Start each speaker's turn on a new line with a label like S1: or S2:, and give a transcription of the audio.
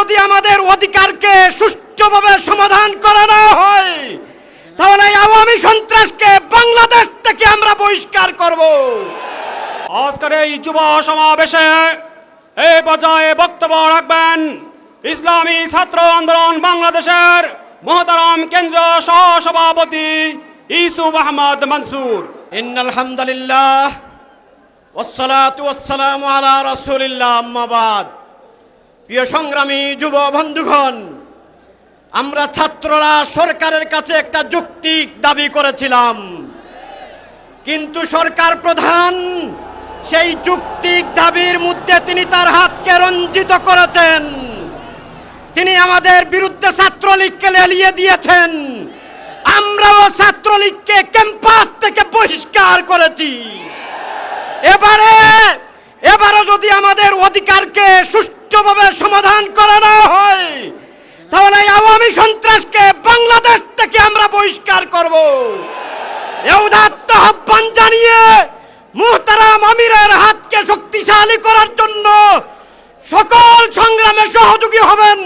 S1: যদি আমাদের অধিকারকে সুষ্ঠুভাবে সমাধান করা না হয়, তাহলে আওয়ামী সন্ত্রাসকে বাংলাদেশ থেকে আমরা বহিষ্কার করব।
S2: আজকের এই যুব সমাবেশে এই পর্যায়ে বক্তব্য রাখবেন ইসলামী ছাত্র আন্দোলন বাংলাদেশের মহতারাম কেন্দ্রীয় সহসভাপতি ইউসুফ আহমদ মনসুর।
S1: ইন্নাল হামদুলিল্লাহ ওয়াসসালাতু ওয়াসসালামু আলা রাসূলিল্লাহ, আম্মা বাদ। প্রিয় সংগ্রামী যুব বন্ধুগণ, আমরা ছাত্ররা সরকারের কাছে একটা যৌক্তিক দাবি করেছিলাম, কিন্তু সরকার প্রধান সেই যৌক্তিক দাবির মধ্যে তিনি তার হাতকে রঞ্জিত করেছেন। তিনি আমাদের বিরুদ্ধে ছাত্রলীগকে লেলিয়ে দিয়েছেন। আমরাও ছাত্রলীগকে ক্যাম্পাস থেকে বহিষ্কার করেছি। এবারও যদি আমাদের অধিকারকে সুষ্ঠুভাবে সমাধান করা না হয়, তাহলে আওয়ামী সন্ত্রাসকে বাংলাদেশ থেকে আমরা বহিষ্কার করব। এই উদাত্ত আহ্বান জানিয়ে মুহতারাম আমিরের হাতকে শক্তিশালী করার জন্য সকল সংগ্রামে সহযোগী হবেন।